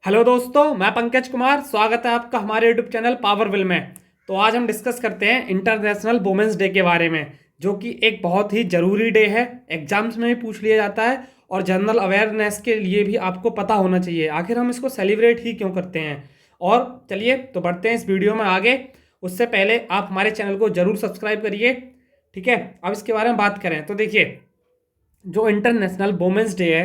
Hello दोस्तों, मैं पंकज कुमार। स्वागत है आपका हमारे यूट्यूब चैनल पावरविल में। तो आज हम डिस्कस करते हैं इंटरनेशनल वुमेन्स डे के बारे में, जो कि एक बहुत ही ज़रूरी डे है। एग्जाम्स में भी पूछ लिया जाता है और जनरल अवेयरनेस के लिए भी आपको पता होना चाहिए आखिर हम इसको सेलिब्रेट ही क्यों करते हैं। और चलिए तो बढ़ते हैं इस वीडियो में आगे। उससे पहले आप हमारे चैनल को ज़रूर सब्सक्राइब करिए, ठीक है। अब इसके बारे में बात करें तो देखिए, जो इंटरनेशनल वुमेन्स डे है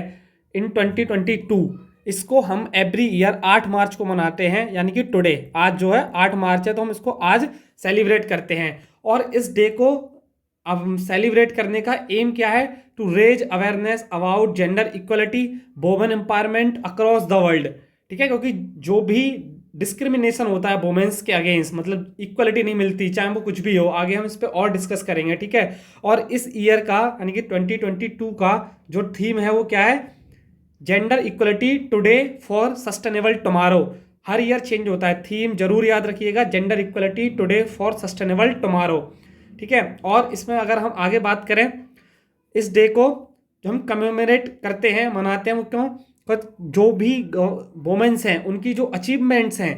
इन 2022, इसको हम एवरी ईयर 8 मार्च को मनाते हैं, यानी कि टुडे आज जो है 8 मार्च है, तो हम इसको आज सेलिब्रेट करते हैं। और इस डे को अब सेलिब्रेट करने का एम क्या है? To raise awareness about gender equality, women empowerment across the world, ठीक है। क्योंकि जो भी डिस्क्रिमिनेशन होता है वुमेन्स के अगेंस्ट, मतलब इक्वलिटी नहीं मिलती, चाहे वो कुछ भी हो, आगे हम इस पर और डिस्कस करेंगे, ठीक है। और इस ईयर का यानी कि 2022 का जो थीम है वो क्या है? Gender equality today for sustainable tomorrow. Her year change होता है थीम, जरूर याद रखिएगा, gender equality today for sustainable tomorrow, ठीक है। और इसमें अगर हम आगे बात करें, इस डे को जो हम कमेमोरेट करते हैं, मनाते हैं, वो क्यों? जो भी वुमेन्स हैं उनकी जो अचीवमेंट्स हैं,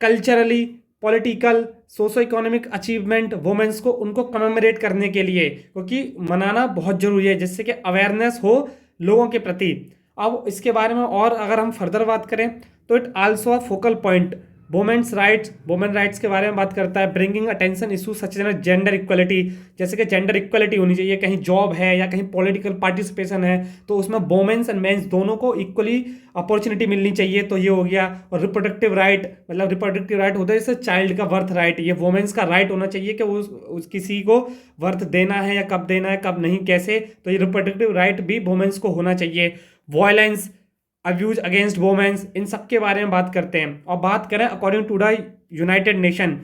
culturally, political, socio economic achievement women's को, उनको कमेमोरेट करने के लिए, क्योंकि मनाना बहुत जरूरी है जिससे कि अवेयरनेस हो लोगों के प्रति। अब इसके बारे में और अगर हम फर्दर बात करें तो it also a focal point women's rights, women rights के बारे में बात करता है। Bringing attention issue such as gender equality, जैसे कि जेंडर इक्वलिटी होनी चाहिए, कहीं जॉब है या कहीं पॉलिटिकल पार्टिसिपेशन है तो उसमें वुमेन्स एंड मेंस दोनों को इक्वली अपॉर्चुनिटी मिलनी चाहिए, तो ये हो गया। और रिप्रोडक्टिव राइट, मतलब रिप्रोडक्टिव राइट होता है जैसे चाइल्ड का बर्थ राइट, ये वुमेन्स का राइट होना चाहिए कि उस किसी को बर्थ देना है या कब देना है, कब नहीं, कैसे, तो ये रिप्रोडक्टिव राइट भी वुमेन्स को होना चाहिए। वायलेंस, अब्यूज अगेंस्ट वुमेन्स, इन सब के बारे में बात करते हैं। और बात करें according to the United Nation,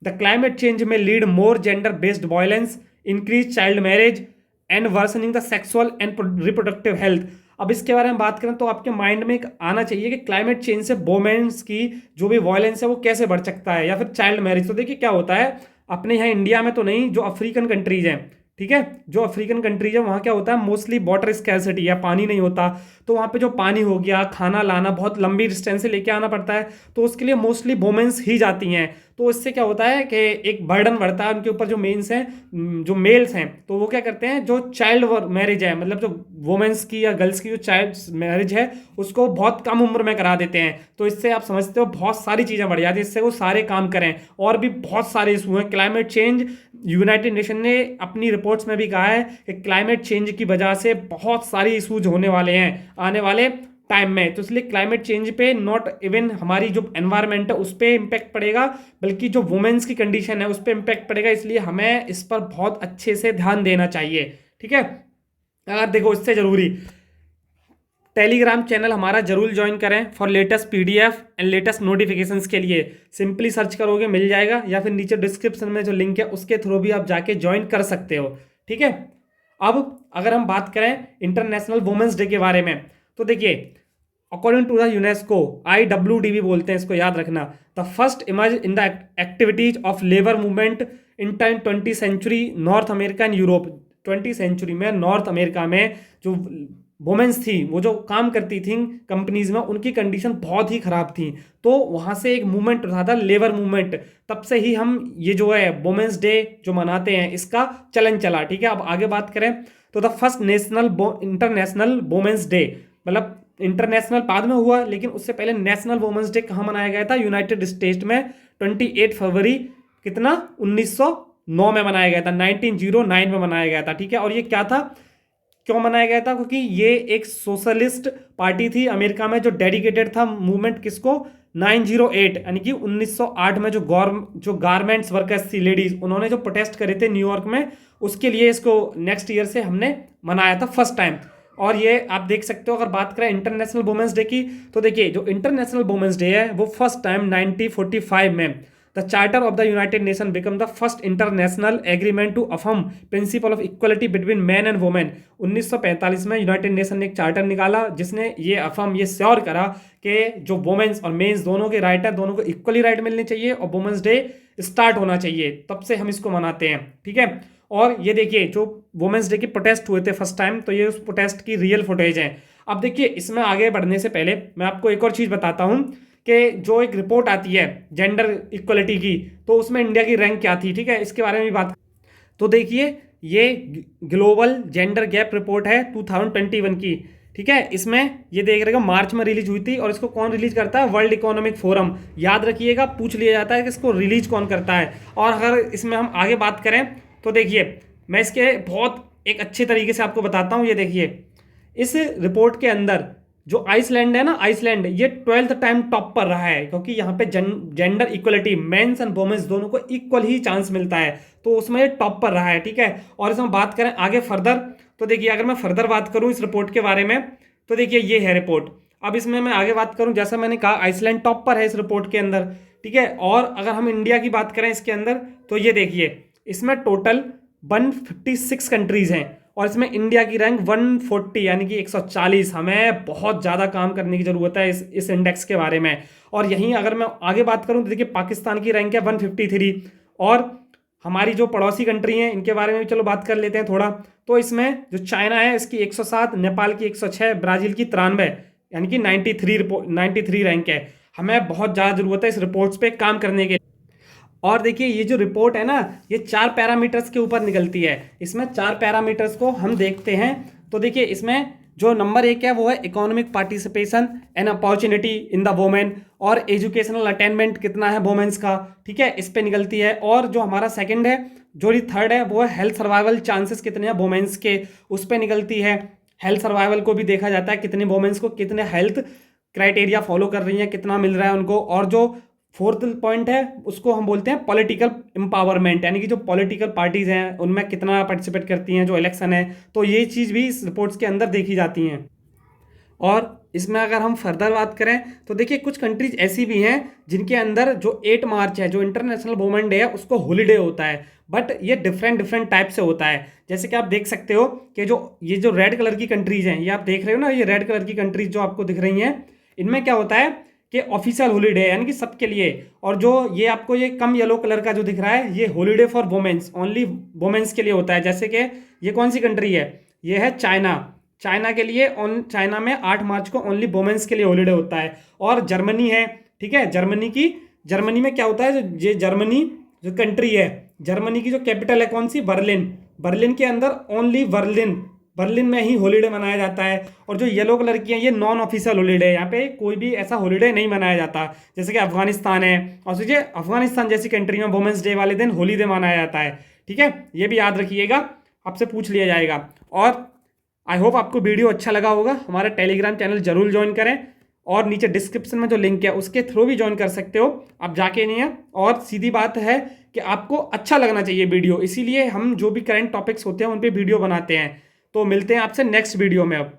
the climate change may lead more gender based violence, increase child marriage and worsening the sexual and reproductive health. अब इसके बारे में बात करें तो आपके माइंड में एक आना चाहिए कि क्लाइमेट चेंज से वुमेन्स की जो भी वायलेंस है वो कैसे बढ़ सकता है, या फिर चाइल्ड मैरिज। तो देखिए क्या होता है, अपने यहाँ इंडिया में तो नहीं, जो अफ्रीकन कंट्रीज हैं, ठीक है, जो अफ्रीकन कंट्रीज है वहाँ क्या होता है, मोस्टली वाटर स्कैर्सिटी या पानी नहीं होता, तो वहाँ पे जो पानी हो गया, खाना लाना बहुत लंबी डिस्टेंस से लेके आना पड़ता है, तो उसके लिए मोस्टली वुमेन्स ही जाती हैं। तो इससे क्या होता है कि एक बर्डन बढ़ता है उनके ऊपर, जो मेन्स हैं, जो मेल्स हैं, तो वो क्या करते हैं, जो चाइल्ड मैरिज है, मतलब जो वुमेन्स की या गर्ल्स की जो चाइल्ड मैरिज है उसको बहुत कम उम्र में करा देते हैं। तो इससे आप समझते हो बहुत सारी चीज़ें बढ़ जाती है, इससे वो सारे काम करें। और भी बहुत सारे इशू हैं। क्लाइमेट चेंज, यूनाइटेड नेशन ने अपनी रिपोर्ट्स में भी कहा है कि क्लाइमेट चेंज की वजह से बहुत सारी इशूज होने वाले हैं आने वाले टाइम में। तो इसलिए क्लाइमेट चेंज पे नॉट इवन हमारी जो एनवायरनमेंट है उस पर इम्पैक्ट पड़ेगा, बल्कि जो वुमेन्स की कंडीशन है उस पर इम्पैक्ट पड़ेगा। इसलिए हमें इस पर बहुत अच्छे से ध्यान देना चाहिए, ठीक है। अगर देखो, इससे जरूरी टेलीग्राम चैनल हमारा जरूर ज्वाइन करें for latest PDF and latest notifications के लिए। सिंपली सर्च करोगे मिल जाएगा, या फिर नीचे डिस्क्रिप्शन में जो लिंक है उसके थ्रू भी आप जाके ज्वाइन कर सकते हो, ठीक है। अब अगर हम बात करें इंटरनेशनल वुमेन्स डे के बारे में, तो देखिए, according to the UNESCO, IWDB बोलते हैं इसको, याद रखना, the first emerge in the activities of labour movement in time 20 century North America and Europe. 20 century में नॉर्थ अमेरिका में जो वुमेन्स थी, वो जो काम करती थी कंपनीज में, उनकी कंडीशन बहुत ही खराब थी। तो वहां से एक मूवमेंट उठा था, लेबर मूवमेंट। तब से ही हम ये जो है वुमेन्स डे जो मनाते हैं, इसका चलन चला, ठीक है। अब आगे बात करें तो the first international women's day, मतलब इंटरनेशनल बाद में हुआ, लेकिन उससे पहले नेशनल वुमेन्स डे कहाँ मनाया गया था? यूनाइटेड स्टेट्स में 28 फरवरी कितना 1909 में मनाया गया था, 1909 में मनाया गया था, ठीक है। और ये क्या था, क्यों मनाया गया था? क्योंकि ये एक सोशलिस्ट पार्टी थी अमेरिका में जो डेडिकेटेड था मूवमेंट किसको? 908 यानी कि 1908 में जो गारमेंट्स वर्कर्स थी, लेडीज, उन्होंने जो प्रोटेस्ट करे थे न्यूयॉर्क में, उसके लिए इसको नेक्स्ट ईयर से हमने मनाया था फर्स्ट टाइम। और ये आप देख सकते हो, अगर बात करें इंटरनेशनल वुमेन्स डे की, तो देखिए जो इंटरनेशनल वुमेन्स डे है वो फर्स्ट टाइम 1945 में the charter of the United Nation become the first international agreement to affirm principle of equality between man and women. 1945 में यूनाइटेड नेशन ने एक चार्टर निकाला जिसने ये अफर्म, ये श्योर करा कि जो वुमेन्स और मेन्स दोनों के राइट है, दोनों को इक्वली राइट मिलनी चाहिए और वुमेन्स डे स्टार्ट होना चाहिए। तब से हम इसको मनाते हैं, ठीक है। और ये देखिए जो वुमेन्स डे के प्रोटेस्ट हुए थे फर्स्ट टाइम, तो ये उस प्रोटेस्ट की रियल फुटेज है। अब देखिए, इसमें आगे बढ़ने से पहले मैं आपको एक और चीज़ बताता हूँ कि जो एक रिपोर्ट आती है जेंडर इक्वलिटी की, तो उसमें इंडिया की रैंक क्या थी, ठीक है, इसके बारे में भी बात। तो देखिए, ये ग्लोबल जेंडर गैप रिपोर्ट है 2021 की, ठीक है। इसमें ये देख रहे हो मार्च में रिलीज हुई थी, और इसको कौन रिलीज करता है? World economic forum. याद रखिएगा, पूछ लिया जाता है कि इसको रिलीज कौन करता है। और अगर इसमें हम आगे बात करें तो देखिए, मैं इसके बहुत एक अच्छे तरीके से आपको बताता हूँ। ये देखिए, इस रिपोर्ट के अंदर जो आइसलैंड है ना, आइसलैंड ये 12th टाइम टॉप पर रहा है, क्योंकि यहाँ पे gender equality, men's and women's दोनों को इक्वल ही चांस मिलता है, तो उसमें ये टॉप पर रहा है, ठीक है। और इसमें बात करें आगे फर्दर, तो देखिए, अगर मैं फर्दर बात करूं इस रिपोर्ट के बारे में, तो देखिए ये है रिपोर्ट। अब इसमें मैं आगे बात करूं, जैसा मैंने कहा आइसलैंड टॉप पर है इस रिपोर्ट के अंदर, ठीक है। और अगर हम इंडिया की बात करें इसके अंदर, तो ये देखिए, इसमें टोटल 156 कंट्रीज हैं, और इसमें इंडिया की रैंक 140 यानी कि 140। हमें बहुत ज़्यादा काम करने की ज़रूरत है इस इंडेक्स के बारे में। और यहीं अगर मैं आगे बात करूं तो देखिए, पाकिस्तान की रैंक है 153। और हमारी जो पड़ोसी कंट्री हैं इनके बारे में भी चलो बात कर लेते हैं थोड़ा। तो इसमें जो चाइना है इसकी 107, नेपाल की 106, ब्राज़ील की 93, यानी कि 93 रैंक है। हमें बहुत ज़्यादा ज़रूरत है इस रिपोर्ट्स पे काम करने के। और देखिए, ये जो रिपोर्ट है ना, ये 4 पैरामीटर्स के ऊपर निकलती है। इसमें 4 पैरामीटर्स को हम देखते हैं। तो देखिए, इसमें जो नंबर 1 है वो है economic participation and opportunity in the women, और एजुकेशनल अटेनमेंट कितना है वोमेन्स का, ठीक है, इस पे निकलती है। और जो हमारा सेकंड है, जो थर्ड है, वो है हेल्थ सर्वाइवल चांसेस कितने हैं वोमेन्स के, उस पे निकलती है। हेल्थ सर्वाइवल को भी देखा जाता है, कितने वोमेन्स को कितने हेल्थ क्राइटेरिया फॉलो कर रही हैं, कितना मिल रहा है उनको। और जो फोर्थ पॉइंट है उसको हम बोलते हैं पॉलिटिकल एम्पावरमेंट, यानी कि जो पॉलिटिकल पार्टीज हैं उनमें कितना पार्टिसिपेट करती हैं जो इलेक्शन है, तो ये चीज़ भी इस रिपोर्ट्स के अंदर देखी जाती हैं। और इसमें अगर हम फर्दर बात करें तो देखिए, कुछ कंट्रीज ऐसी भी हैं जिनके अंदर जो 8 मार्च है, जो इंटरनेशनल वुमेन डे है, उसको हॉलीडे होता है, बट ये डिफरेंट टाइप से होता है। जैसे कि आप देख सकते हो कि ये जो रेड कलर की कंट्रीज हैं, ये आप देख रहे हो ना, ये रेड कलर की कंट्रीज जो आपको दिख रही हैं, इनमें क्या होता है कि ऑफिशियल हॉलीडे है, यानी कि सबके लिए। और जो ये आपको ये कम येलो कलर का जो दिख रहा है, ये holiday for women's, only women's के लिए होता है। जैसे कि ये कौन सी कंट्री है? ये है चाइना। चाइना के लिए चाइना में 8 मार्च को ओनली वुमेन्स के लिए हॉलीडे होता है। और जर्मनी है, ठीक है, जर्मनी में क्या होता है, ये जर्मनी जो कंट्री है, जर्मनी की जो कैपिटल है कौन सी? बर्लिन के अंदर ओनली बर्लिन में ही हॉलीडे मनाया जाता है। और जो येलो कलर की है, ये नॉन ऑफिशियल हॉलीडे है, यहाँ पे कोई भी ऐसा हॉलीडे नहीं मनाया जाता। जैसे कि अफगानिस्तान है, और सोचिए अफगानिस्तान जैसी कंट्री में वुमेंस डे वाले दिन हॉलीडे मनाया जाता है, ठीक है। ये भी याद रखिएगा, आपसे पूछ लिया जाएगा। और आई होप आपको वीडियो अच्छा लगा होगा। हमारा टेलीग्राम चैनल जरूर ज्वाइन करें, और नीचे डिस्क्रिप्शन में जो लिंक है उसके थ्रू भी ज्वाइन कर सकते हो, आप जाके नहीं है। और सीधी बात है कि आपको अच्छा लगना चाहिए वीडियो, इसीलिए हम जो भी करंट टॉपिक्स होते हैं उन पे वीडियो बनाते हैं। तो मिलते हैं आपसे नेक्स्ट वीडियो में अब।